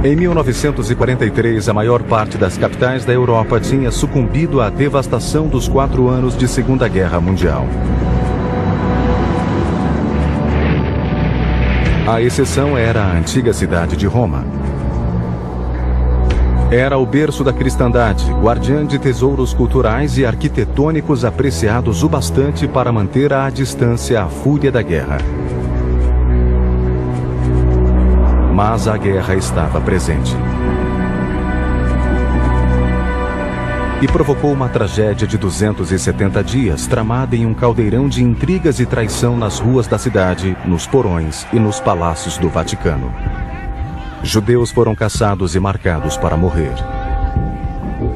Em 1943, a maior parte das capitais da Europa tinha sucumbido à devastação dos 4 anos de Segunda Guerra Mundial. A exceção era a antiga cidade de Roma. Era o berço da cristandade, guardiã de tesouros culturais e arquitetônicos apreciados o bastante para manter à distância a fúria da guerra. Mas a guerra estava presente. E provocou uma tragédia de 270 dias, tramada em um caldeirão de intrigas e traição nas ruas da cidade, nos porões e nos palácios do Vaticano. Judeus foram caçados e marcados para morrer.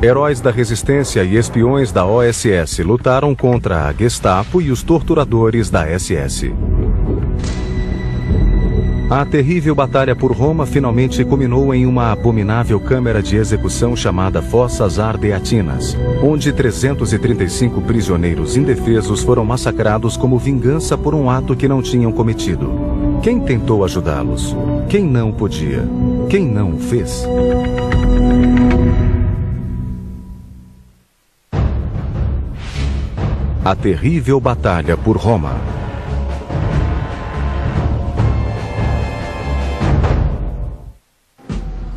Heróis da resistência e espiões da OSS lutaram contra a Gestapo e os torturadores da SS. A terrível batalha por Roma finalmente culminou em uma abominável câmara de execução chamada Fossas Ardeatinas, onde 335 prisioneiros indefesos foram massacrados como vingança por um ato que não tinham cometido. Quem tentou ajudá-los? Quem não podia? Quem não o fez? A terrível batalha por Roma.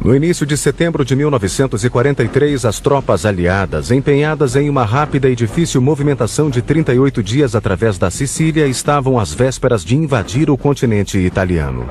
No início de setembro de 1943, as tropas aliadas, empenhadas em uma rápida e difícil movimentação de 38 dias através da Sicília, estavam às vésperas de invadir o continente italiano.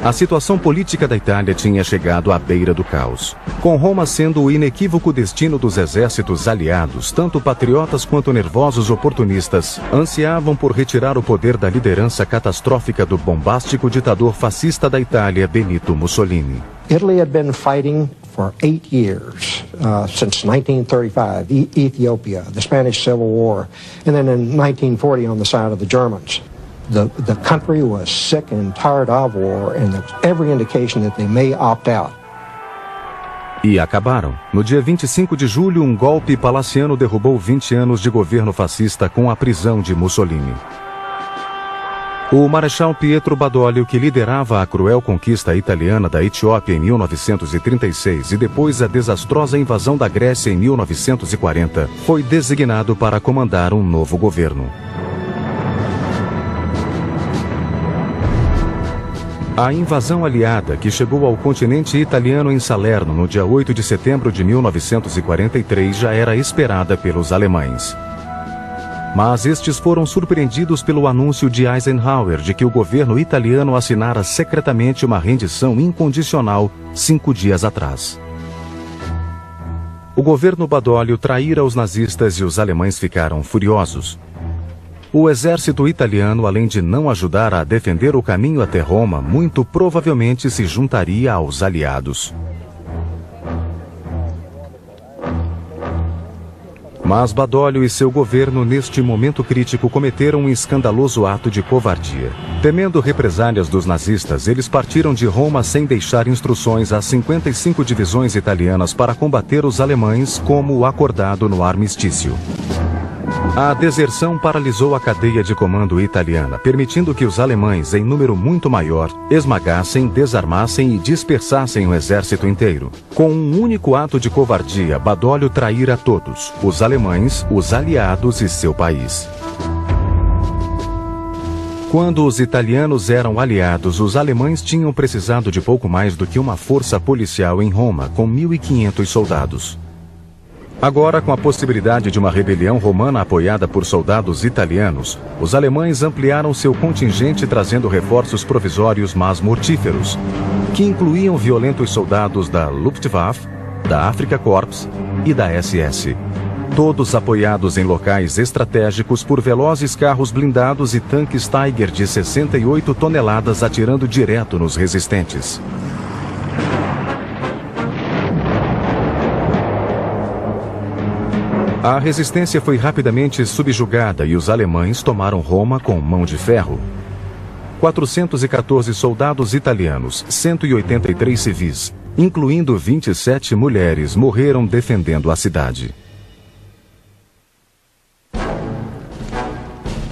A situação política da Itália tinha chegado à beira do caos. Com Roma sendo o inequívoco destino dos exércitos aliados, tanto patriotas quanto nervosos oportunistas ansiavam por retirar o poder da liderança catastrófica do bombástico ditador fascista da Itália, Benito Mussolini. Italy had been fighting for 8 years, since 1935, Ethiopia, the Spanish Civil War, and then in 1940 on the side of the Germans. The country was sick and tired of war, and there's every indication that they may opt out. E acabaram. No dia 25 de julho, um golpe palaciano derrubou 20 anos de governo fascista com a prisão de Mussolini. O Marechal Pietro Badoglio, que liderava a cruel conquista italiana da Etiópia em 1936 e depois a desastrosa invasão da Grécia em 1940, foi designado para comandar um novo governo. A invasão aliada, que chegou ao continente italiano em Salerno no dia 8 de setembro de 1943, já era esperada pelos alemães. Mas estes foram surpreendidos pelo anúncio de Eisenhower de que o governo italiano assinara secretamente uma rendição incondicional 5 dias atrás. O governo Badoglio traíra os nazistas e os alemães ficaram furiosos. O exército italiano, além de não ajudar a defender o caminho até Roma, muito provavelmente se juntaria aos aliados. Mas Badoglio e seu governo, neste momento crítico, cometeram um escandaloso ato de covardia. Temendo represálias dos nazistas, eles partiram de Roma sem deixar instruções às 55 divisões italianas para combater os alemães, como acordado no armistício. A deserção paralisou a cadeia de comando italiana, permitindo que os alemães, em número muito maior, esmagassem, desarmassem e dispersassem o exército inteiro. Com um único ato de covardia, Badoglio traíra todos: os alemães, os aliados e seu país. Quando os italianos eram aliados, os alemães tinham precisado de pouco mais do que uma força policial em Roma, com 1.500 soldados. Agora, com a possibilidade de uma rebelião romana apoiada por soldados italianos, os alemães ampliaram seu contingente trazendo reforços provisórios, mas mortíferos, que incluíam violentos soldados da Luftwaffe, da Afrika Korps e da SS. Todos apoiados em locais estratégicos por velozes carros blindados e tanques Tiger de 68 toneladas atirando direto nos resistentes. A resistência foi rapidamente subjugada e os alemães tomaram Roma com mão de ferro. 414 soldados italianos, 183 civis, incluindo 27 mulheres, morreram defendendo a cidade.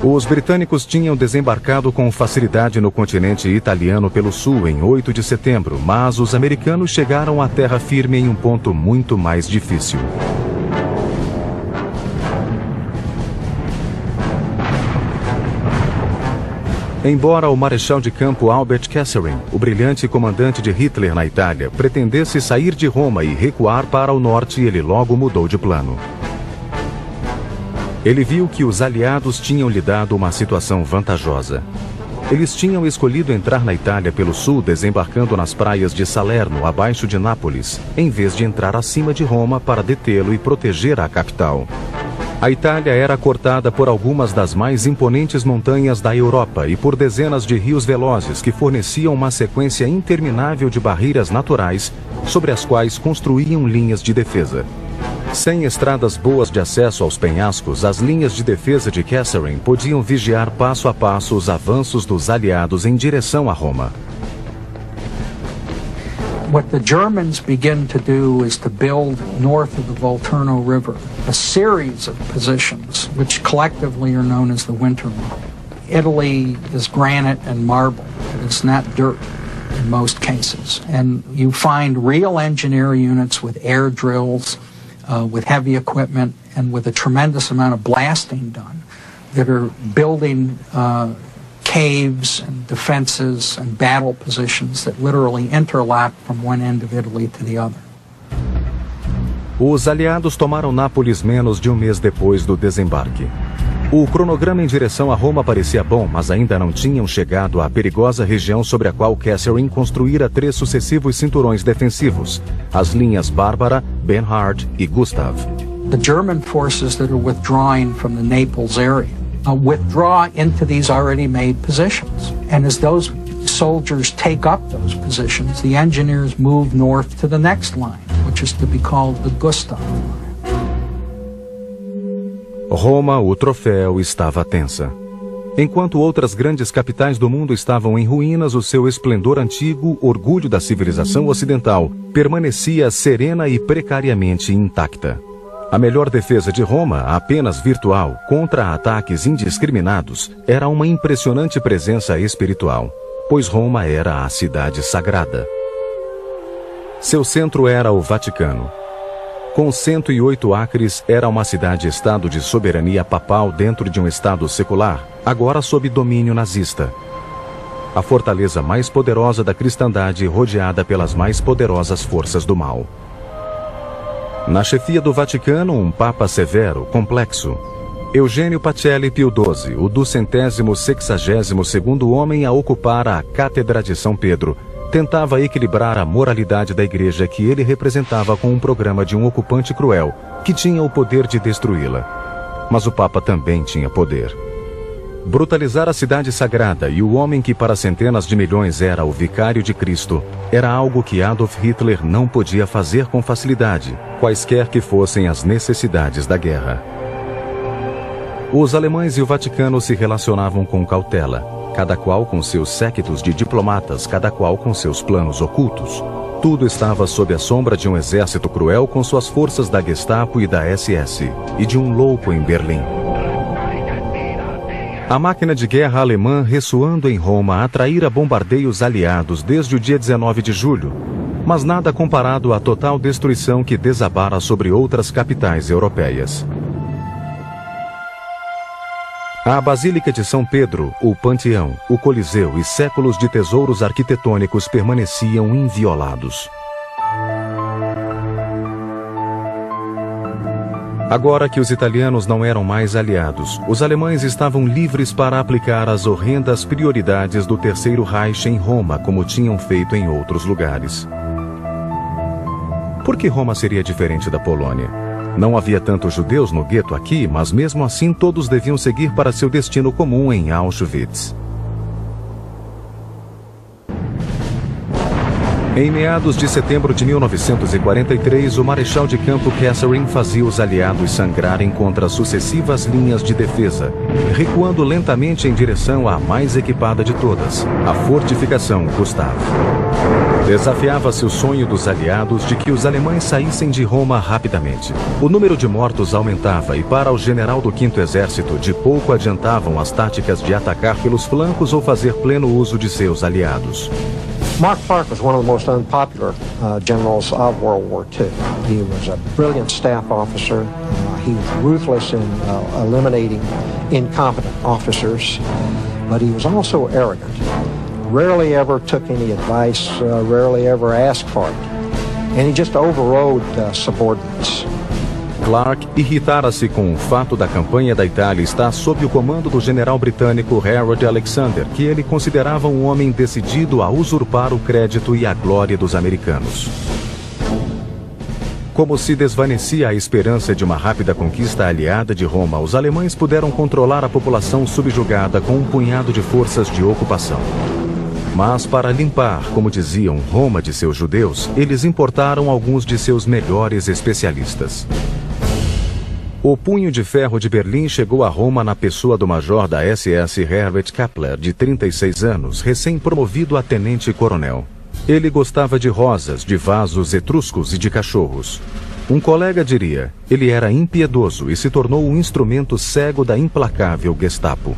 Os britânicos tinham desembarcado com facilidade no continente italiano pelo sul em 8 de setembro, mas os americanos chegaram à terra firme em um ponto muito mais difícil. Embora o marechal de campo Albert Kesselring, o brilhante comandante de Hitler na Itália, pretendesse sair de Roma e recuar para o norte, ele logo mudou de plano. Ele viu que os aliados tinham lhe dado uma situação vantajosa. Eles tinham escolhido entrar na Itália pelo sul, desembarcando nas praias de Salerno, abaixo de Nápoles, em vez de entrar acima de Roma para detê-lo e proteger a capital. A Itália era cortada por algumas das mais imponentes montanhas da Europa e por dezenas de rios velozes que forneciam uma sequência interminável de barreiras naturais sobre as quais construíam linhas de defesa. Sem estradas boas de acesso aos penhascos, as linhas de defesa de Kesselring podiam vigiar passo a passo os avanços dos aliados em direção a Roma. What the Germans begin to do is to build north of the Volturno River a series of positions which collectively are known as the Winter Wall. Italy is granite and marble. It is not dirt in most cases. And you find real engineer units with air drills, with heavy equipment, and with a tremendous amount of blasting done that are building caves and defenses and battle positions that literally interlock from one end of Italy to the other. Os aliados tomaram Nápoles menos de um mês depois do desembarque. O cronograma em direção a Roma parecia bom, mas ainda não tinham chegado à perigosa região sobre a qual Kesselring construíra 3 sucessivos cinturões defensivos, as linhas Bárbara, Bernhard e Gustav. The German forces that are withdrawing from the Naples area withdraw into these already made positions. And as those soldiers take up those positions, the engineers move north to the next line, which is to be called the Gustav line. Roma, o troféu, estava tensa. Enquanto outras grandes capitais do mundo estavam em ruínas, o seu esplendor antigo, orgulho da civilização ocidental, permanecia serena e precariamente intacta. A melhor defesa de Roma, apenas virtual, contra ataques indiscriminados, era uma impressionante presença espiritual, pois Roma era a cidade sagrada. Seu centro era o Vaticano. Com 108 acres, era uma cidade-estado de soberania papal dentro de um estado secular, agora sob domínio nazista. A fortaleza mais poderosa da cristandade, rodeada pelas mais poderosas forças do mal. Na chefia do Vaticano, um papa severo, complexo. Eugênio Pacelli Pio XII, o 262º homem a ocupar a Cátedra de São Pedro, tentava equilibrar a moralidade da igreja que ele representava com um programa de um ocupante cruel, que tinha o poder de destruí-la. Mas o papa também tinha poder. Brutalizar a cidade sagrada e o homem que para centenas de milhões era o vicário de Cristo era algo que Adolf Hitler não podia fazer com facilidade, quaisquer que fossem as necessidades da guerra. Os alemães e o Vaticano se relacionavam com cautela, cada qual com seus séquitos de diplomatas, cada qual com seus planos ocultos. Tudo estava sob a sombra de um exército cruel com suas forças da Gestapo e da SS, e de um louco em Berlim. A máquina de guerra alemã ressoando em Roma atraíra bombardeios aliados desde o dia 19 de julho, mas nada comparado à total destruição que desabara sobre outras capitais europeias. A Basílica de São Pedro, o Panteão, o Coliseu e séculos de tesouros arquitetônicos permaneciam inviolados. Agora que os italianos não eram mais aliados, os alemães estavam livres para aplicar as horrendas prioridades do Terceiro Reich em Roma, como tinham feito em outros lugares. Por que Roma seria diferente da Polônia? Não havia tantos judeus no gueto aqui, mas mesmo assim todos deviam seguir para seu destino comum em Auschwitz. Em meados de setembro de 1943, o marechal de campo Catherine fazia os aliados sangrarem contra sucessivas linhas de defesa, recuando lentamente em direção à mais equipada de todas, a fortificação Gustav. Desafiava-se o sonho dos aliados de que os alemães saíssem de Roma rapidamente. O número de mortos aumentava e para o general do 5º Exército, de pouco adiantavam as táticas de atacar pelos flancos ou fazer pleno uso de seus aliados. Mark Clark was one of the most unpopular generals of World War II. He was a brilliant staff officer. He was ruthless in eliminating incompetent officers, but he was also arrogant. Rarely ever took any advice, rarely ever asked for it, and he just overrode subordinates. Clark irritara-se com o fato da campanha da Itália estar sob o comando do general britânico Harold Alexander, que ele considerava um homem decidido a usurpar o crédito e a glória dos americanos. Como se desvanecia a esperança de uma rápida conquista aliada de Roma, os alemães puderam controlar a população subjugada com um punhado de forças de ocupação. Mas para limpar, como diziam, Roma de seus judeus, eles importaram alguns de seus melhores especialistas. O Punho de Ferro de Berlim chegou a Roma na pessoa do major da SS Herbert Kappler, de 36 anos, recém-promovido a tenente-coronel. Ele gostava de rosas, de vasos etruscos e de cachorros. Um colega diria, ele era impiedoso e se tornou um instrumento cego da implacável Gestapo.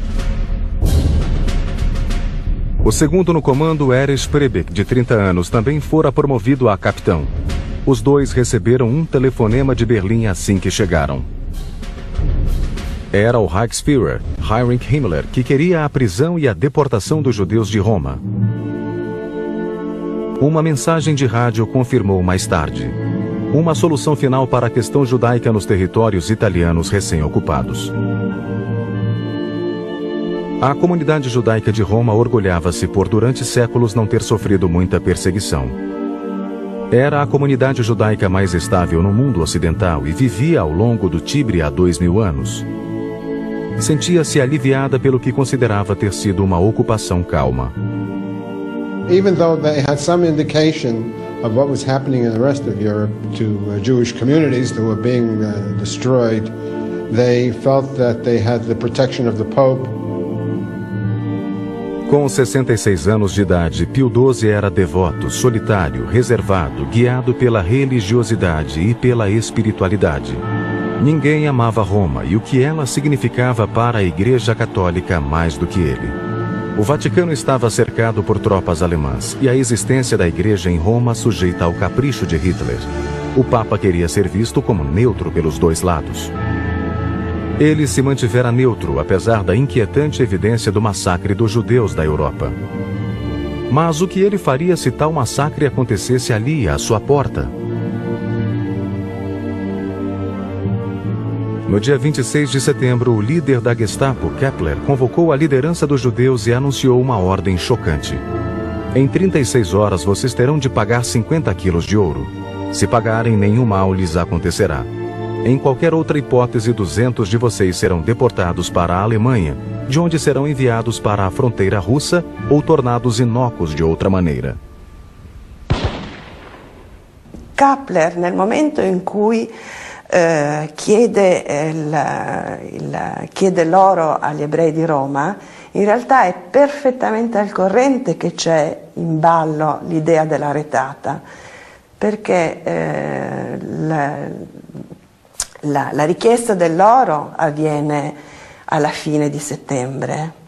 O segundo no comando, Erich Prebeck, de 30 anos, também fora promovido a capitão. Os dois receberam um telefonema de Berlim assim que chegaram. Era o Reichsführer, Heinrich Himmler, que queria a prisão e a deportação dos judeus de Roma. Uma mensagem de rádio confirmou mais tarde uma solução final para a questão judaica nos territórios italianos recém-ocupados. A comunidade judaica de Roma orgulhava-se por durante séculos não ter sofrido muita perseguição. Era a comunidade judaica mais estável no mundo ocidental e vivia ao longo do Tibre há 2000 anos. Sentia-se aliviada pelo que considerava ter sido uma ocupação calma. Even though they had some indication of what was happening in the rest of Europe to Jewish communities that were being destroyed, they felt that they had the protection of the Pope. Com 66 anos de idade, Pio XII era devoto, solitário, reservado, guiado pela religiosidade e pela espiritualidade. Ninguém amava Roma e o que ela significava para a Igreja Católica mais do que ele. O Vaticano estava cercado por tropas alemãs e a existência da Igreja em Roma sujeita ao capricho de Hitler. O Papa queria ser visto como neutro pelos dois lados. Ele se mantivera neutro, apesar da inquietante evidência do massacre dos judeus da Europa. Mas o que ele faria se tal massacre acontecesse ali, à sua porta? No dia 26 de setembro, o líder da Gestapo, Kappler, convocou a liderança dos judeus e anunciou uma ordem chocante. Em 36 horas vocês terão de pagar 50 quilos de ouro. Se pagarem, nenhum mal lhes acontecerá. Em qualquer outra hipótese, 200 de vocês serão deportados para a Alemanha, de onde serão enviados para a fronteira russa ou tornados inócuos de outra maneira. Kappler, nel momento in cui chiede l'oro agli ebrei di Roma, in realtà è perfettamente al corrente che c'è in ballo l'idea della retata, perché la richiesta dell'oro avviene alla fine di settembre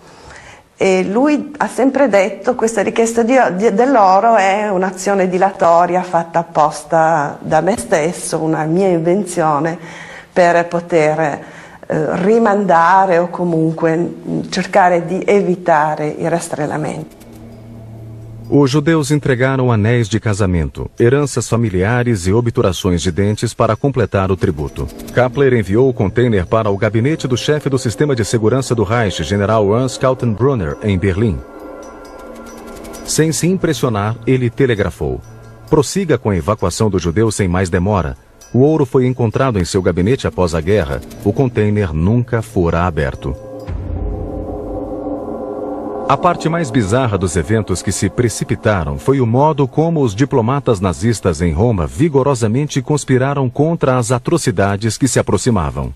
e lui ha sempre detto che questa richiesta dell'oro è un'azione dilatoria fatta apposta da me stesso, una mia invenzione per poter rimandare o comunque cercare di evitare i rastrellamenti. Os judeus entregaram anéis de casamento, heranças familiares e obturações de dentes para completar o tributo. Kappler enviou o container para o gabinete do chefe do sistema de segurança do Reich, general Ernst Kaltenbrunner, em Berlim. Sem se impressionar, ele telegrafou: prossiga com a evacuação dos judeus sem mais demora. O ouro foi encontrado em seu gabinete após a guerra. O container nunca fora aberto. A parte mais bizarra dos eventos que se precipitaram foi o modo como os diplomatas nazistas em Roma vigorosamente conspiraram contra as atrocidades que se aproximavam.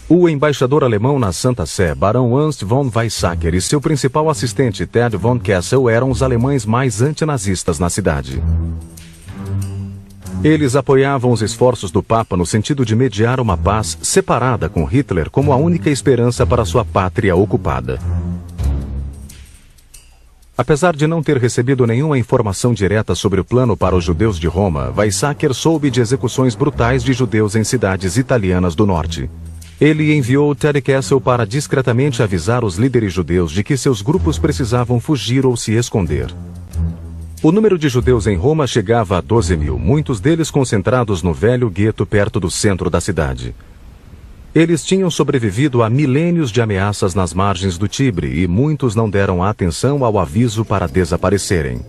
O embaixador alemão na Santa Sé, Barão Ernst von Weizsäcker, e seu principal assistente, Ted von Kessel, eram os alemães mais antinazistas na cidade. Eles apoiavam os esforços do Papa no sentido de mediar uma paz separada com Hitler como a única esperança para sua pátria ocupada. Apesar de não ter recebido nenhuma informação direta sobre o plano para os judeus de Roma, Weizsäcker soube de execuções brutais de judeus em cidades italianas do norte. Ele enviou Ted Kessel para discretamente avisar os líderes judeus de que seus grupos precisavam fugir ou se esconder. O número de judeus em Roma chegava a 12 mil, muitos deles concentrados no velho gueto perto do centro da cidade. Eles tinham sobrevivido a milênios de ameaças nas margens do Tibre e muitos não deram atenção ao aviso para desaparecerem.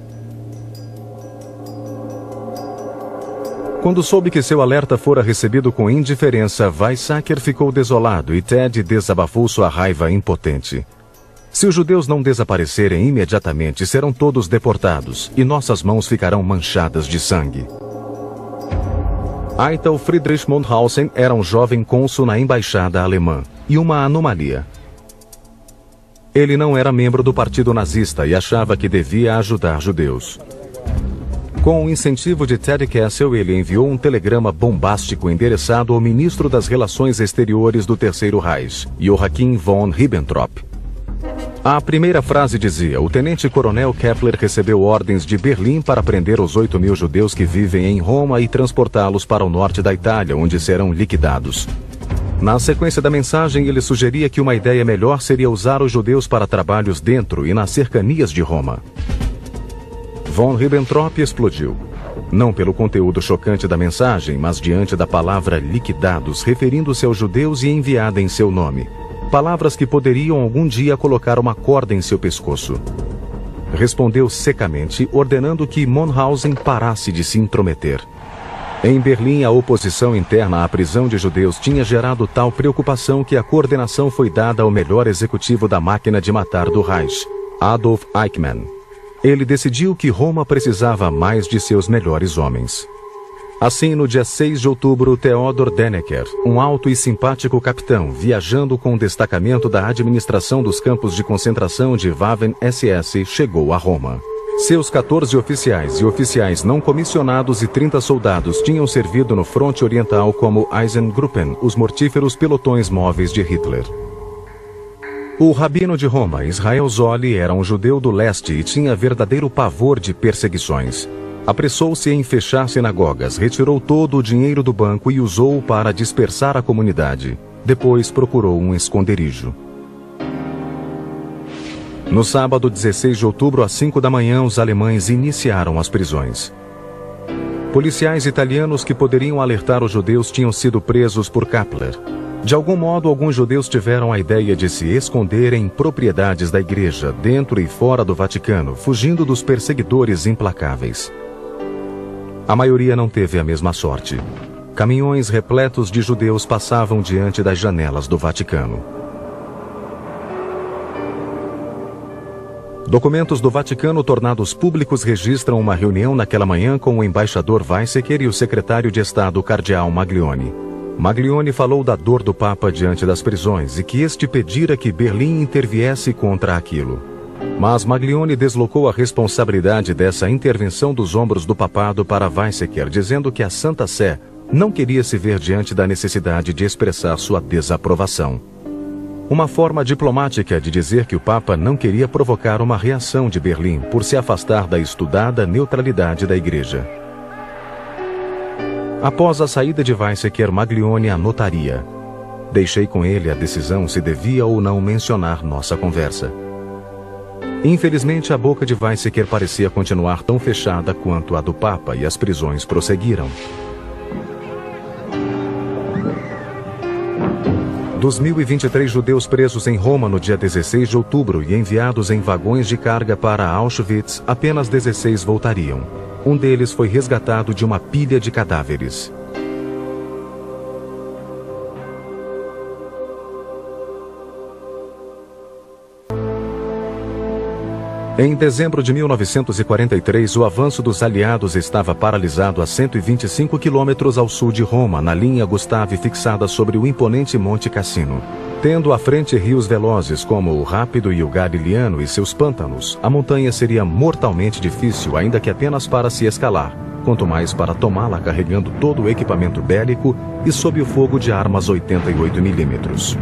Quando soube que seu alerta fora recebido com indiferença, Weizsäcker ficou desolado e Ted desabafou sua raiva impotente. Se os judeus não desaparecerem imediatamente, serão todos deportados e nossas mãos ficarão manchadas de sangue. Eitel Friedrich Mundhausen era um jovem cônsul na embaixada alemã e uma anomalia. Ele não era membro do partido nazista e achava que devia ajudar judeus. Com o incentivo de Ted Kessel, ele enviou um telegrama bombástico endereçado ao ministro das Relações Exteriores do Terceiro Reich, Joachim von Ribbentrop. A primeira frase dizia: o tenente-coronel Kepler recebeu ordens de Berlim para prender os 8 mil judeus que vivem em Roma e transportá-los para o norte da Itália, onde serão liquidados. Na sequência da mensagem, ele sugeria que uma ideia melhor seria usar os judeus para trabalhos dentro e nas cercanias de Roma. Von Ribbentrop explodiu. Não pelo conteúdo chocante da mensagem, mas diante da palavra liquidados, referindo-se aos judeus e enviada em seu nome. Palavras que poderiam algum dia colocar uma corda em seu pescoço. Respondeu secamente, ordenando que Mundhausen parasse de se intrometer. Em Berlim, a oposição interna à prisão de judeus tinha gerado tal preocupação que a coordenação foi dada ao melhor executivo da máquina de matar do Reich, Adolf Eichmann. Ele decidiu que Roma precisava mais de seus melhores homens. Assim, no dia 6 de outubro, Theodor Dennecker, um alto e simpático capitão, viajando com um destacamento da administração dos campos de concentração de Waffen-SS, chegou a Roma. Seus 14 oficiais e oficiais não comissionados e 30 soldados tinham servido no fronte oriental como Eisengruppen, os mortíferos pelotões móveis de Hitler. O rabino de Roma, Israel Zolli, era um judeu do leste e tinha verdadeiro pavor de perseguições. Apressou-se em fechar sinagogas, retirou todo o dinheiro do banco e usou-o para dispersar a comunidade. Depois procurou um esconderijo. No sábado 16 de outubro, às 5 da manhã, os alemães iniciaram as prisões. Policiais italianos que poderiam alertar os judeus tinham sido presos por Kepler. De algum modo, alguns judeus tiveram a ideia de se esconder em propriedades da igreja, dentro e fora do Vaticano, fugindo dos perseguidores implacáveis. A maioria não teve a mesma sorte. Caminhões repletos de judeus passavam diante das janelas do Vaticano. Documentos do Vaticano tornados públicos registram uma reunião naquela manhã com o embaixador Weizsäcker e o secretário de Estado, cardeal Maglione. Maglione falou da dor do Papa diante das prisões e que este pedira que Berlim interviesse contra aquilo. Mas Maglione deslocou a responsabilidade dessa intervenção dos ombros do papado para Weizsäcker, dizendo que a Santa Sé não queria se ver diante da necessidade de expressar sua desaprovação. Uma forma diplomática de dizer que o Papa não queria provocar uma reação de Berlim por se afastar da estudada neutralidade da Igreja. Após a saída de Weizsäcker, Maglione anotaria: deixei com ele a decisão se devia ou não mencionar nossa conversa. Infelizmente, a boca de Weizsäcker parecia continuar tão fechada quanto a do Papa e as prisões prosseguiram. Dos 1.023 judeus presos em Roma no dia 16 de outubro e enviados em vagões de carga para Auschwitz, apenas 16 voltariam. Um deles foi resgatado de uma pilha de cadáveres. Em dezembro de 1943, o avanço dos aliados estava paralisado a 125 quilômetros ao sul de Roma, na linha Gustave fixada sobre o imponente Monte Cassino. Tendo à frente rios velozes como o Rápido e o Garigliano e seus pântanos, a montanha seria mortalmente difícil, ainda que apenas para se escalar, quanto mais para tomá-la carregando todo o equipamento bélico e sob o fogo de armas 88mm.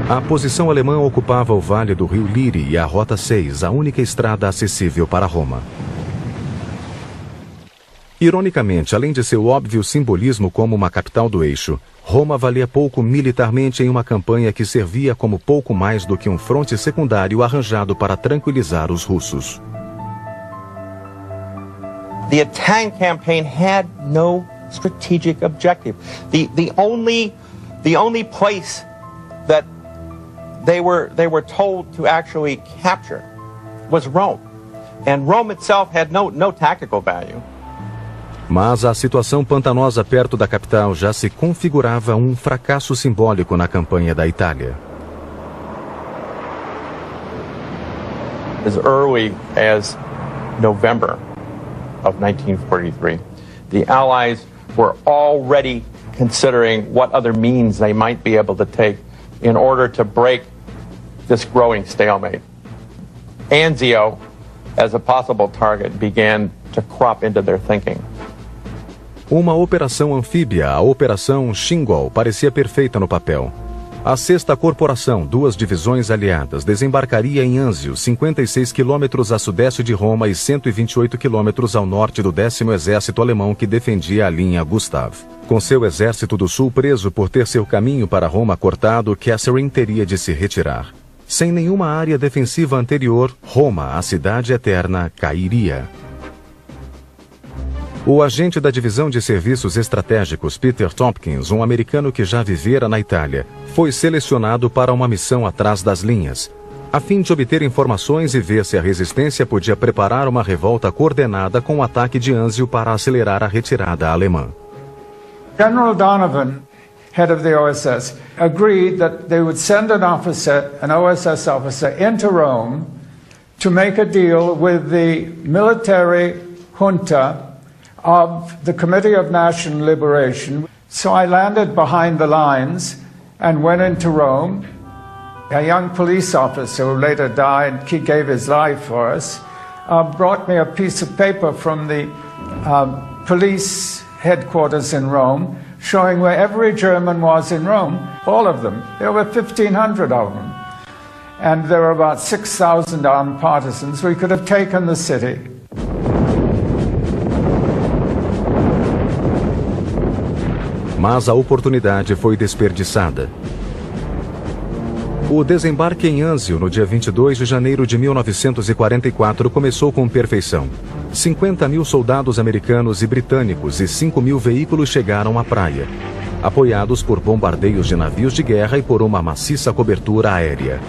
A posição alemã ocupava o vale do rio Liri e a Rota 6, a única estrada acessível para Roma. Ironicamente, além de seu óbvio simbolismo como uma capital do eixo, Roma valia pouco militarmente em uma campanha que servia como pouco mais do que um fronte secundário arranjado para tranquilizar os russos. The Italian campaign had no strategic objective. The only place that they were told to actually capture was Rome, and Rome itself had no tactical value. Mas a situação pantanosa perto da capital já se configurava um fracasso simbólico na campanha da Itália. As early as November of 1943, the Allies were already considering what other means they might be able to take in order to break this growing stalemate. Anzio, as a possible target, began to crop into their thinking. Uma operação anfíbia, a Operação Shingle, parecia perfeita no papel. A 6ª Corporação, 2 divisões aliadas, desembarcaria em Anzio, 56 quilômetros a sudeste de Roma e 128 quilômetros ao norte do 10º Exército Alemão que defendia a linha Gustave. Com seu exército do sul preso por ter seu caminho para Roma cortado, Catherine teria de se retirar. Sem nenhuma área defensiva anterior, Roma, a cidade eterna, cairia. O agente da Divisão de Serviços Estratégicos, Peter Tompkins, um americano que já vivera na Itália, foi selecionado para uma missão atrás das linhas, a fim de obter informações e ver se a resistência podia preparar uma revolta coordenada com o ataque de Anzio para acelerar a retirada alemã. General Donovan, head of the OSS, agreed that they would send an OSS officer into Rome to make a deal with the military junta of the Committee of National Liberation. So I landed behind the lines and went into Rome. A young police officer who later died, he gave his life for us, brought me a piece of paper from the police headquarters in Rome, showing where every German was in Rome, all of them. There were 1,500 of them. And there were about 6,000 armed partisans. We could have taken the city. Mas a oportunidade foi desperdiçada. O desembarque em Anzio, no dia 22 de janeiro de 1944, começou com perfeição. 50.000 soldados americanos e britânicos e 5.000 veículos chegaram à praia, apoiados por bombardeios de navios de guerra e por uma maciça cobertura aérea.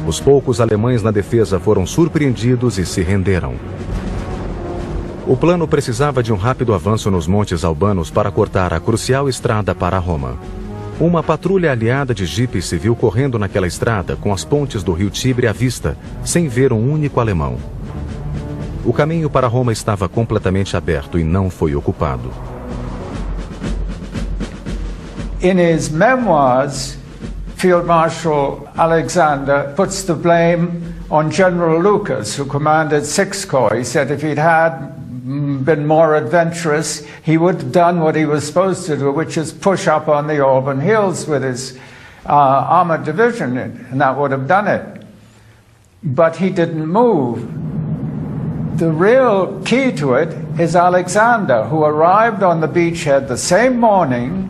Os poucos alemães na defesa foram surpreendidos e se renderam. O plano precisava de um rápido avanço nos montes albanos para cortar a crucial estrada para Roma. Uma patrulha aliada de jipes se viu correndo naquela estrada com as pontes do rio Tibre à vista, sem ver um único alemão. O caminho para Roma estava completamente aberto e não foi ocupado. In his memoirs, Field Marshal Alexander puts the blame on General Lucas, who commanded Sixth Corps. He said if he'd had been more adventurous, he would have done what he was supposed to do, which is push up on the Alban Hills with his armored division, and that would have done it. But he didn't move. The real key to it is Alexander, who arrived on the beachhead the same morning,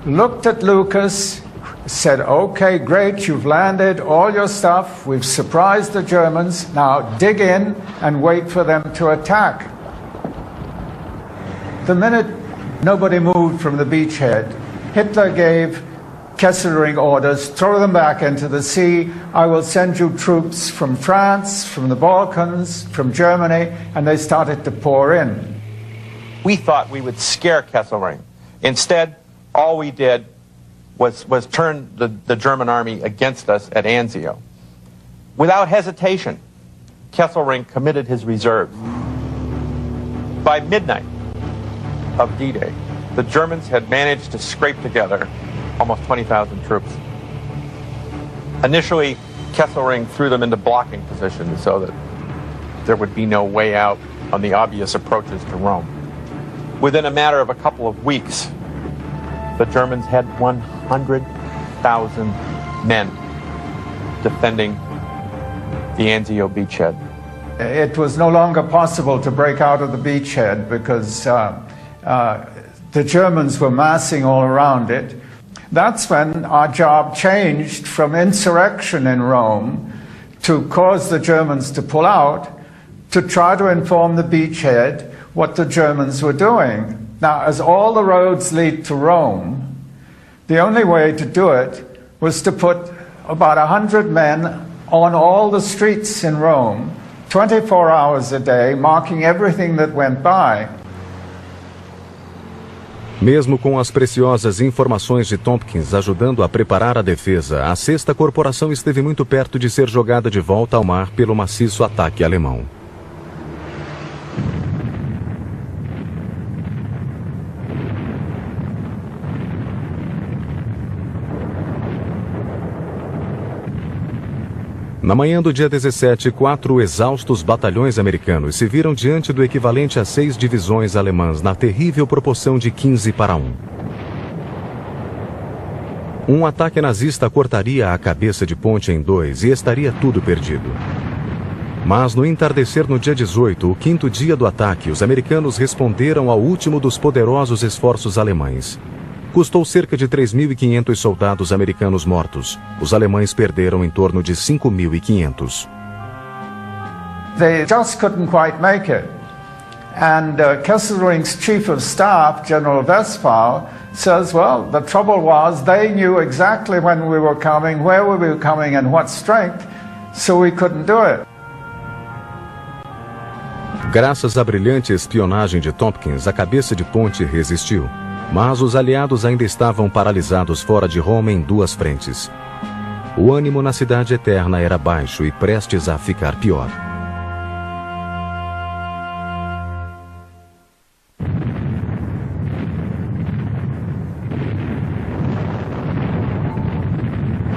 looked at Lucas, said, okay, great, you've landed all your stuff, we've surprised the Germans, now dig in and wait for them to attack. The minute nobody moved from the beachhead, Hitler gave Kesselring orders, throw them back into the sea, I will send you troops from France, from the Balkans, from Germany, and they started to pour in. We thought we would scare Kesselring. Instead, all we did was turn the German army against us at Anzio. Without hesitation, Kesselring committed his reserves. By midnight of D-Day, the Germans had managed to scrape together almost 20,000 troops. Initially, Kesselring threw them into blocking positions so that there would be no way out on the obvious approaches to Rome. Within a matter of a couple of weeks, the Germans had 100,000 men defending the Anzio beachhead. It was no longer possible to break out of the beachhead because the Germans were massing all around it. That's when our job changed from insurrection in Rome to cause the Germans to pull out, to try to inform the beachhead what the Germans were doing. Now, as all the roads lead to Rome, the only way to do it was to put about 100 men on all the streets in Rome, 24 hours a day, marking everything that went by. Mesmo com as preciosas informações de Tompkins ajudando a preparar a defesa, a 6ª Corporação esteve muito perto de ser jogada de volta ao mar pelo maciço ataque alemão. Na manhã do dia 17, 4 exaustos batalhões americanos se viram diante do equivalente a 6 divisões alemãs na terrível proporção de 15-1. Um ataque nazista cortaria a cabeça de ponte em 2 e estaria tudo perdido. Mas no entardecer no dia 18, o 5º dia do ataque, os americanos responderam ao último dos poderosos esforços alemães. Custou cerca de 3.500 soldados americanos mortos. Os alemães perderam em torno de 5.500. They just couldn't quite make it. And Kesselring's chief of staff, General Westphal, says, well, the trouble was they knew exactly when we were coming, where we were coming, and what strength, so we couldn't do it. Graças à brilhante espionagem de Tompkins, a cabeça de ponte resistiu. Mas os aliados ainda estavam paralisados fora de Roma em 2 frentes. O ânimo na cidade eterna era baixo e prestes a ficar pior.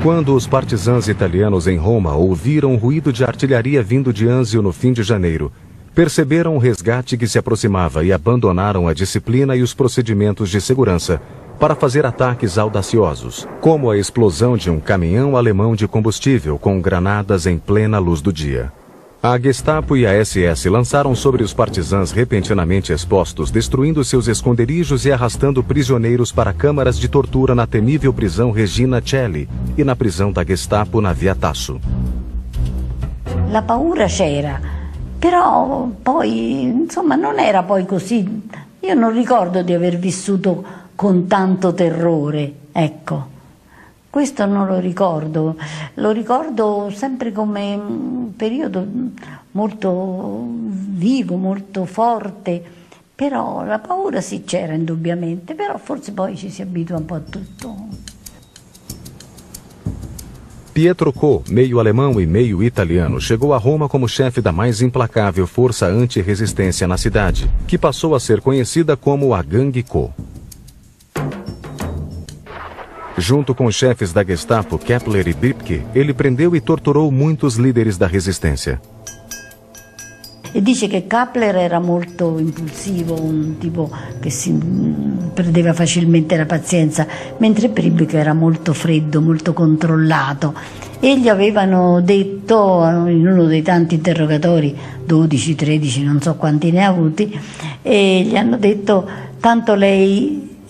Quando os partisãs italianos em Roma ouviram o ruído de artilharia vindo de Anzio no fim de janeiro, perceberam o resgate que se aproximava e abandonaram a disciplina e os procedimentos de segurança para fazer ataques audaciosos, como a explosão de um caminhão alemão de combustível com granadas em plena luz do dia. A Gestapo e a SS lançaram sobre os partisãs repentinamente expostos, destruindo seus esconderijos e arrastando prisioneiros para câmaras de tortura na temível prisão Regina Coeli e na prisão da Gestapo na Via Tasso. La paura c'era. Però poi, insomma, non era poi così. Io non ricordo di aver vissuto con tanto terrore, ecco. Questo non lo ricordo sempre come un periodo molto vivo, molto forte, però la paura sì c'era indubbiamente, però forse poi ci si abitua un po' a tutto. Pietro Ko, meio alemão e meio italiano, chegou a Roma como chefe da mais implacável força anti-resistência na cidade, que passou a ser conhecida como a Gangue Ko. Junto com os chefes da Gestapo, Kepler e Bibke, ele prendeu e torturou muitos líderes da resistência. E dice che Kepler era molto impulsivo, un tipo che si perdeva facilmente la pazienza, mentre Bibke era molto freddo, molto controllato. E gli avevano detto, in uno dei tanti interrogatori, 12, 13, non so quanti ne ha avuti, e gli hanno detto, tanto lei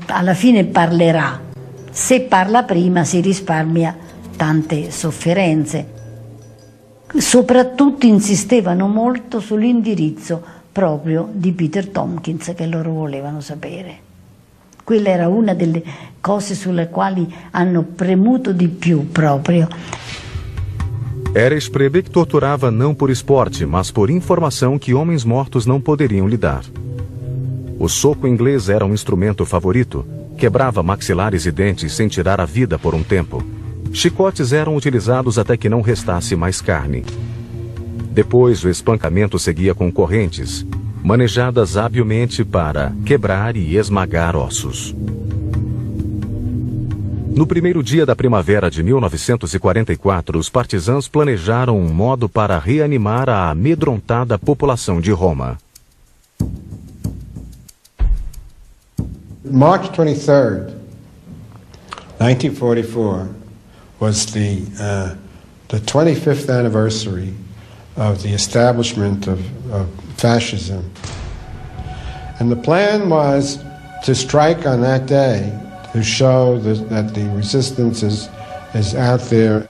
alla fine parlerà, se parla prima si risparmia tante sofferenze. Soprattutto insistevano molto sull'indirizzo proprio di Peter Tompkins che loro volevano sapere. Quella era una delle cose sulle quali hanno premuto di più proprio. Erich Priebig torturava não por esporte, mas por informação que homens mortos não poderiam lhe dar. O soco inglês era um instrumento favorito. quebrava maxilares e dentes sem tirar a vida por um tempo. Chicotes eram utilizados até que não restasse mais carne. Depois, o espancamento seguia com correntes, manejadas habilmente para quebrar e esmagar ossos. No primeiro dia da primavera de 1944, os partisãos planejaram um modo para reanimar a amedrontada população de Roma. March 23rd, 1944, was the 25th anniversary of the establishment of fascism. And the plan was to strike on that day to show that the resistance is out there.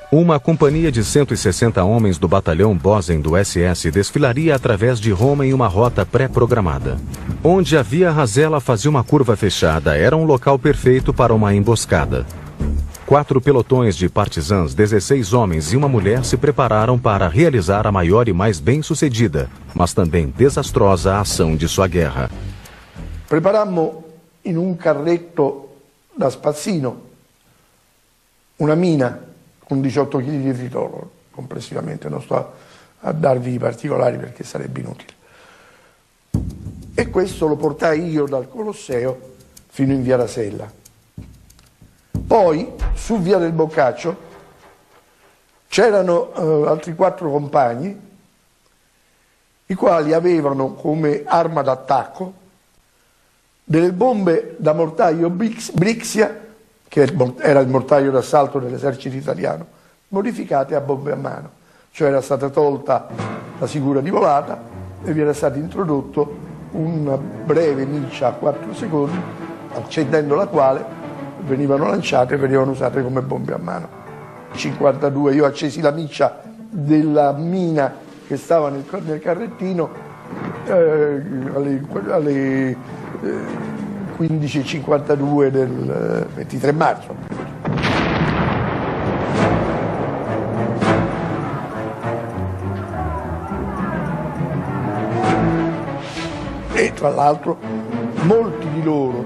Uma companhia de 160 homens do batalhão Bozen do SS desfilaria através de Roma em uma rota pré-programada. Onde a Via Rasella fazia uma curva fechada, era um local perfeito para uma emboscada. 4 pelotões de partisãs, 16 homens e uma mulher se prepararam para realizar a maior e mais bem-sucedida, mas também desastrosa ação de sua guerra. Preparammo in un carretto da spazzino una mina con 18 kg di ritorno complessivamente, non sto a darvi i particolari perché sarebbe inutile. E questo lo portai io dal Colosseo fino in Via Rasella. Poi su Via del Boccaccio c'erano altri 4 compagni, i quali avevano come arma d'attacco delle bombe da mortaio Brixia, che era il mortaio d'assalto dell'esercito italiano, modificate a bombe a mano. Cioè era stata tolta la sicura di volata e vi era stato introdotto una breve miccia a 4 secondi, accendendo la quale venivano lanciate e venivano usate come bombe a mano. 52 io accesi la miccia della mina che stava nel carrettino alle 15:52 del 23 marzo. E tra l'altro molti di loro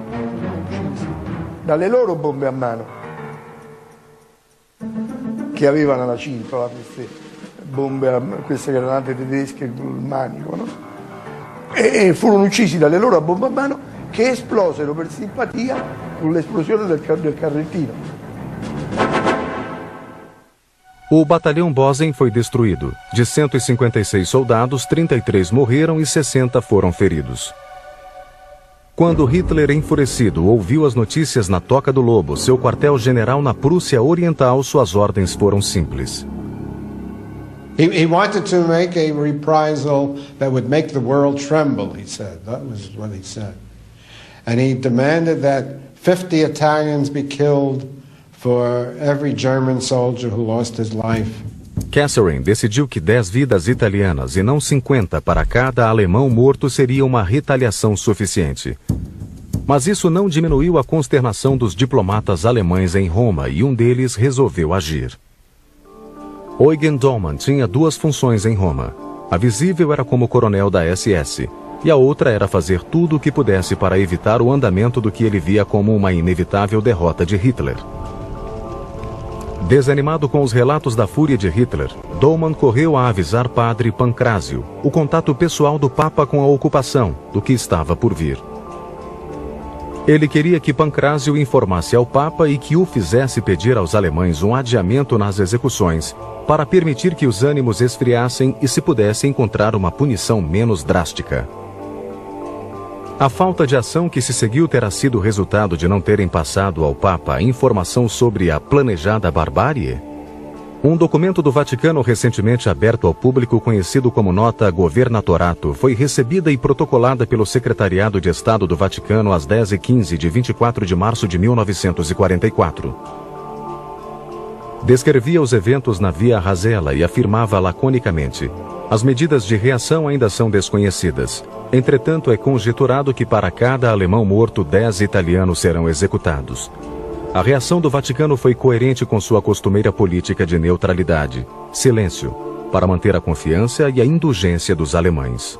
uccisi dalle loro bombe a mano che avevano alla cintola, queste granate tedesche col manico, no? E furono uccisi dalle loro bombe a mano che esplosero per simpatia con l'esplosione del carrettino. O batalhão Bozen foi destruído. De 156 soldados, 33 morreram e 60 foram feridos. Quando Hitler, enfurecido, ouviu as notícias na Toca do Lobo, seu quartel-general na Prússia Oriental, suas ordens foram simples. He wanted to make a reprisal that would make the world tremble, he said. That was what he said. And he demanded that 50 Italians be killed for every German soldier who lost his life. Catherine decidiu que 10 vidas italianas e não 50 para cada alemão morto seria uma retaliação suficiente. Mas isso não diminuiu a consternação dos diplomatas alemães em Roma e um deles resolveu agir. Eugen Dollmann tinha 2 funções em Roma. A visível era como coronel da SS e a outra era fazer tudo o que pudesse para evitar o andamento do que ele via como uma inevitável derrota de Hitler. Desanimado com os relatos da fúria de Hitler, Dollmann correu a avisar padre Pancrazio, o contato pessoal do Papa com a ocupação, do que estava por vir. Ele queria que Pancrazio informasse ao Papa e que o fizesse pedir aos alemães um adiamento nas execuções, para permitir que os ânimos esfriassem e se pudesse encontrar uma punição menos drástica. A falta de ação que se seguiu terá sido resultado de não terem passado ao Papa a informação sobre a planejada barbárie? Um documento do Vaticano recentemente aberto ao público, conhecido como Nota Governatorato, foi recebida e protocolada pelo Secretariado de Estado do Vaticano às 10h15 de 24 de março de 1944. Descrevia os eventos na Via Rasella e afirmava laconicamente: as medidas de reação ainda são desconhecidas. Entretanto, é conjeturado que para cada alemão morto, 10 italianos serão executados. A reação do Vaticano foi coerente com sua costumeira política de neutralidade, silêncio, para manter a confiança e a indulgência dos alemães.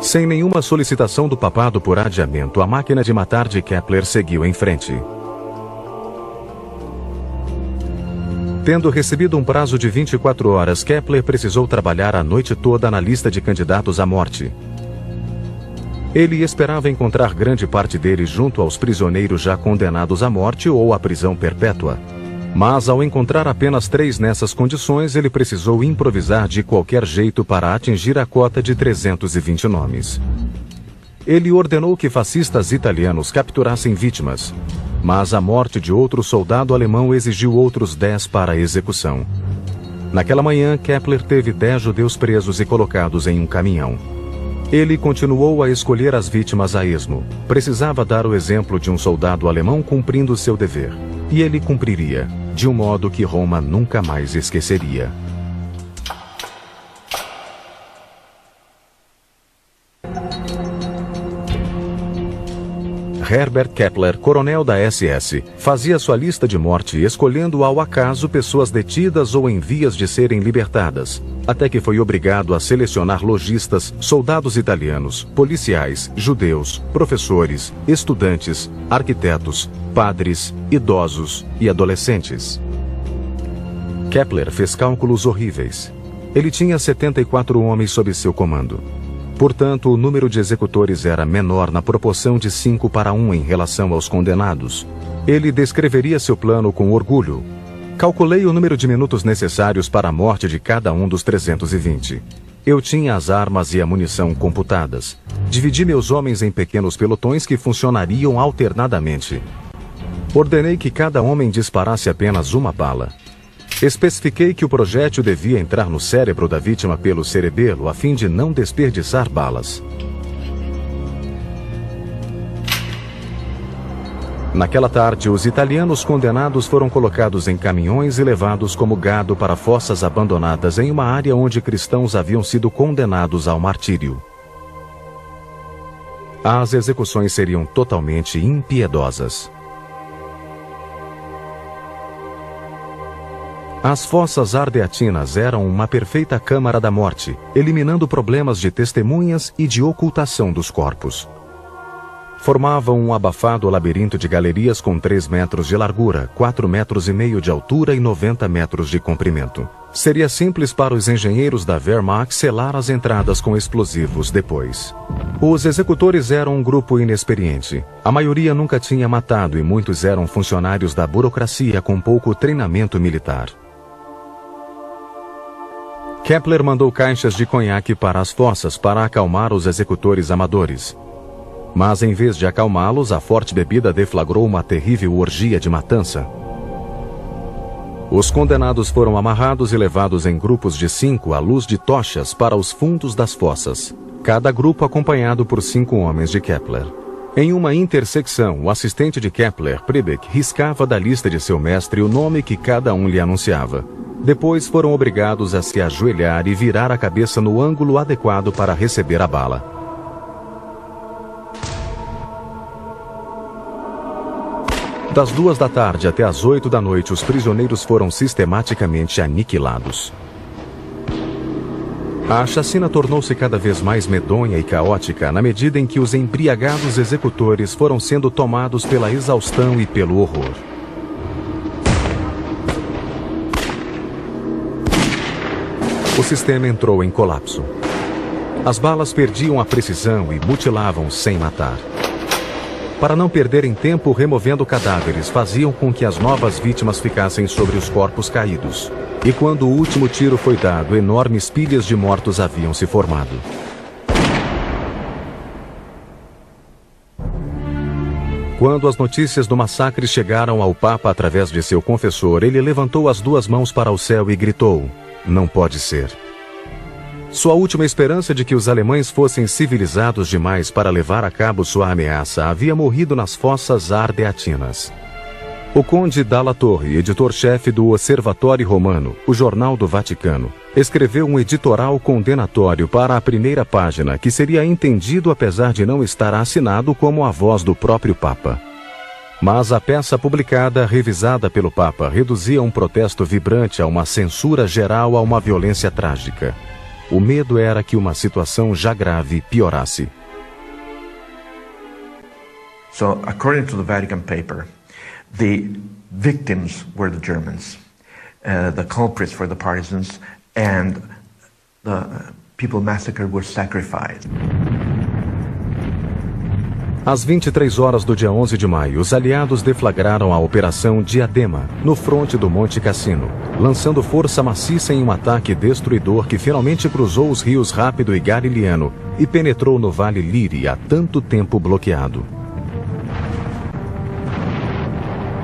Sem nenhuma solicitação do papado por adiamento, a máquina de matar de Kepler seguiu em frente. Tendo recebido um prazo de 24 horas, Kepler precisou trabalhar a noite toda na lista de candidatos à morte. Ele esperava encontrar grande parte deles junto aos prisioneiros já condenados à morte ou à prisão perpétua. Mas ao encontrar apenas 3 nessas condições, ele precisou improvisar de qualquer jeito para atingir a cota de 320 nomes. Ele ordenou que fascistas italianos capturassem vítimas, mas a morte de outro soldado alemão exigiu outros 10 para a execução. Naquela manhã, Kepler teve 10 judeus presos e colocados em um caminhão. Ele continuou a escolher as vítimas a esmo. Precisava dar o exemplo de um soldado alemão cumprindo seu dever. E ele cumpriria, de um modo que Roma nunca mais esqueceria. Herbert Kepler, coronel da SS, fazia sua lista de morte escolhendo ao acaso pessoas detidas ou em vias de serem libertadas, até que foi obrigado a selecionar lojistas, soldados italianos, policiais, judeus, professores, estudantes, arquitetos, padres, idosos e adolescentes. Kepler fez cálculos horríveis. Ele tinha 74 homens sob seu comando. Portanto, o número de executores era menor na proporção de 5 para 1 em relação aos condenados. Ele descreveria seu plano com orgulho. Calculei o número de minutos necessários para a morte de cada um dos 320. Eu tinha as armas e a munição computadas. Dividi meus homens em pequenos pelotões que funcionariam alternadamente. Ordenei que cada homem disparasse apenas uma bala. Especifiquei que o projétil devia entrar no cérebro da vítima pelo cerebelo a fim de não desperdiçar balas. Naquela tarde, os italianos condenados foram colocados em caminhões e levados como gado para fossas abandonadas em uma área onde cristãos haviam sido condenados ao martírio. As execuções seriam totalmente impiedosas. As fossas ardeatinas eram uma perfeita câmara da morte, eliminando problemas de testemunhas e de ocultação dos corpos. Formavam um abafado labirinto de galerias com 3 metros de largura, 4,5 metros de altura e 90 metros de comprimento. Seria simples para os engenheiros da Wehrmacht selar as entradas com explosivos depois. Os executores eram um grupo inexperiente. A maioria nunca tinha matado e muitos eram funcionários da burocracia com pouco treinamento militar. Kepler mandou caixas de conhaque para as fossas para acalmar os executores amadores. Mas em vez de acalmá-los, a forte bebida deflagrou uma terrível orgia de matança. Os condenados foram amarrados e levados em grupos de 5 à luz de tochas para os fundos das fossas, cada grupo acompanhado por 5 homens de Kepler. Em uma intersecção, o assistente de Kepler, Priebeck, riscava da lista de seu mestre o nome que cada um lhe anunciava. Depois foram obrigados a se ajoelhar e virar a cabeça no ângulo adequado para receber a bala. Das 2 da tarde até as 8 da noite, os prisioneiros foram sistematicamente aniquilados. A chacina tornou-se cada vez mais medonha e caótica na medida em que os embriagados executores foram sendo tomados pela exaustão e pelo horror. O sistema entrou em colapso. As balas perdiam a precisão e mutilavam sem matar. Para não perderem tempo removendo cadáveres, faziam com que as novas vítimas ficassem sobre os corpos caídos. E quando o último tiro foi dado, enormes pilhas de mortos haviam se formado. Quando as notícias do massacre chegaram ao Papa através de seu confessor, ele levantou as 2 mãos para o céu e gritou: "Não pode ser." Sua última esperança de que os alemães fossem civilizados demais para levar a cabo sua ameaça havia morrido nas fossas ardeatinas. O conde Dalla Torre, editor-chefe do Osservatório Romano, o jornal do Vaticano, escreveu um editoral condenatório para a primeira página que seria entendido apesar de não estar assinado como a voz do próprio Papa. Mas a peça publicada, revisada pelo Papa, reduzia um protesto vibrante a uma censura geral a uma violência trágica. O medo era que uma situação já grave piorasse. So, according to the Vatican paper, the victims were the Germans, the culprits were the partisans, and the people massacred were sacrificed. Às 23 horas do dia 11 de maio, os aliados deflagraram a Operação Diadema, no fronte do Monte Cassino, lançando força maciça em um ataque destruidor que finalmente cruzou os rios Rápido e Garigliano e penetrou no Vale Liri, há tanto tempo bloqueado.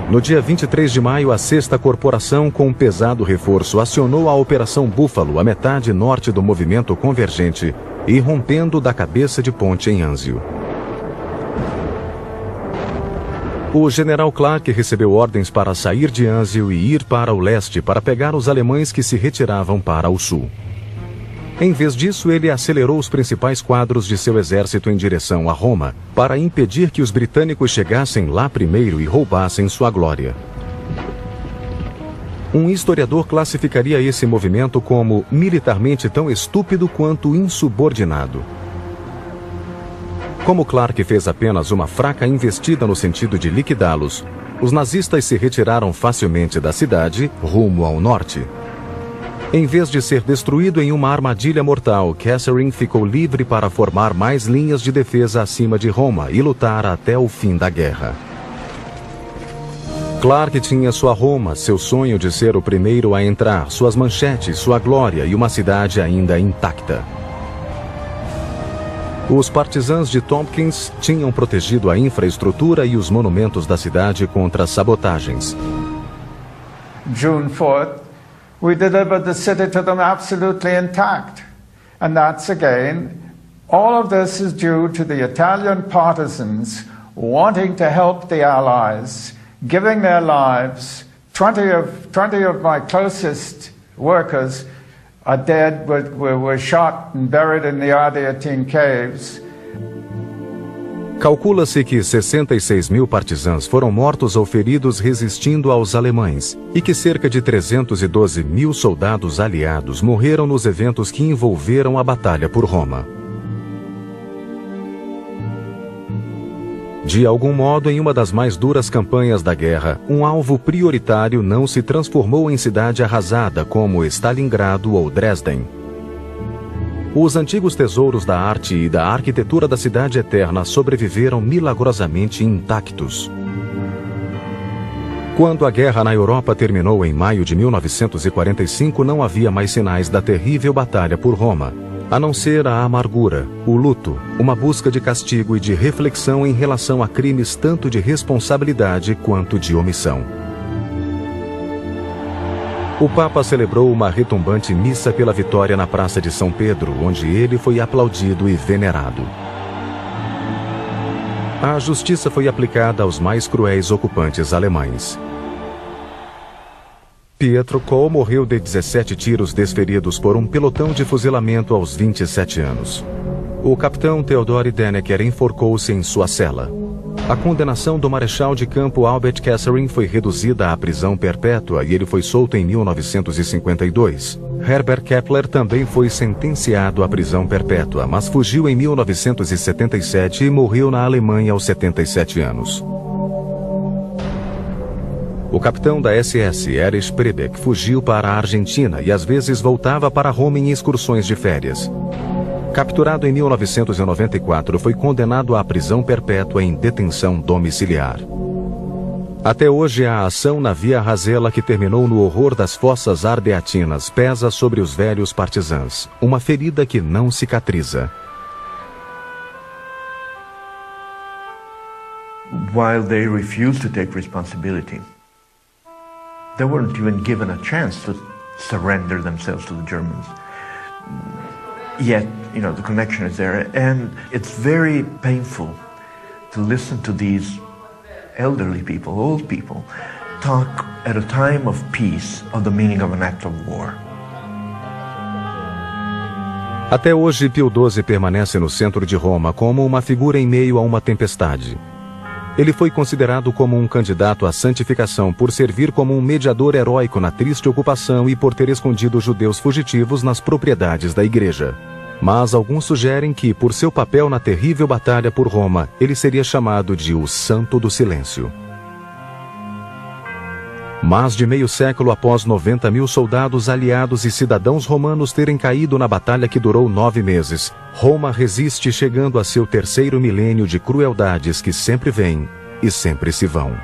No dia 23 de maio, a 6ª Corporação, com um pesado reforço, acionou a Operação Búfalo, a metade norte do movimento convergente, irrompendo da cabeça de ponte em Anzio. O general Clark recebeu ordens para sair de Anzio e ir para o leste para pegar os alemães que se retiravam para o sul. Em vez disso, ele acelerou os principais quadros de seu exército em direção a Roma, para impedir que os britânicos chegassem lá primeiro e roubassem sua glória. Um historiador classificaria esse movimento como militarmente tão estúpido quanto insubordinado. Como Clark fez apenas uma fraca investida no sentido de liquidá-los, os nazistas se retiraram facilmente da cidade, rumo ao norte. Em vez de ser destruído em uma armadilha mortal, Catherine ficou livre para formar mais linhas de defesa acima de Roma e lutar até o fim da guerra. Clark tinha sua Roma, seu sonho de ser o primeiro a entrar, suas manchetes, sua glória e uma cidade ainda intacta. Os partisãos de Tompkins tinham protegido a infraestrutura e os monumentos da cidade contra sabotagens. June 4th, we delivered the city to them absolutely intact. And that's again, all of this is due to the Italian partisans wanting to help the Allies, giving their lives. 20 of my closest workers are dead, were shot and buried in the Ardeatine caves. Calcula-se que 66 mil partisãs foram mortos ou feridos resistindo aos alemães e que cerca de 312 mil soldados aliados morreram nos eventos que envolveram a batalha por Roma. De algum modo, em uma das mais duras campanhas da guerra, um alvo prioritário não se transformou em cidade arrasada como Stalingrado ou Dresden. Os antigos tesouros da arte e da arquitetura da Cidade Eterna sobreviveram milagrosamente intactos. Quando a guerra na Europa terminou em maio de 1945, não havia mais sinais da terrível batalha por Roma, a não ser a amargura, o luto, uma busca de castigo e de reflexão em relação a crimes tanto de responsabilidade quanto de omissão. O Papa celebrou uma retumbante missa pela vitória na Praça de São Pedro, onde ele foi aplaudido e venerado. A justiça foi aplicada aos mais cruéis ocupantes alemães. Pietro Kohl morreu de 17 tiros desferidos por um pelotão de fuzilamento aos 27 anos. O capitão Theodore Dennecker enforcou-se em sua cela. A condenação do marechal de campo Albert Catherine foi reduzida à prisão perpétua e ele foi solto em 1952. Herbert Kepler também foi sentenciado à prisão perpétua, mas fugiu em 1977 e morreu na Alemanha aos 77 anos. O capitão da SS, Erich Prebeck, fugiu para a Argentina e às vezes voltava para Roma em excursões de férias. Capturado em 1994, foi condenado à prisão perpétua em detenção domiciliar. Até hoje, a ação na Via Rasella, que terminou no horror das fossas ardeatinas, pesa sobre os velhos partisãs, uma ferida que não cicatriza. While they refused to take responsibility, they weren't even given a chance to surrender themselves to the Germans. Yet, the connection is there, and it's very painful to listen to these elderly people, old people, talk at a time of peace of the meaning of an act of war. Até hoje, Pio XII permanece no centro de Roma como uma figura em meio a uma tempestade. Ele foi considerado como um candidato à santificação por servir como um mediador heróico na triste ocupação e por ter escondido judeus fugitivos nas propriedades da igreja. Mas alguns sugerem que, por seu papel na terrível batalha por Roma, ele seria chamado de o Santo do Silêncio. Mais de meio século após 90.000 soldados aliados e cidadãos romanos terem caído na batalha que durou 9 meses, Roma resiste, chegando a seu terceiro milênio de crueldades que sempre vêm e sempre se vão.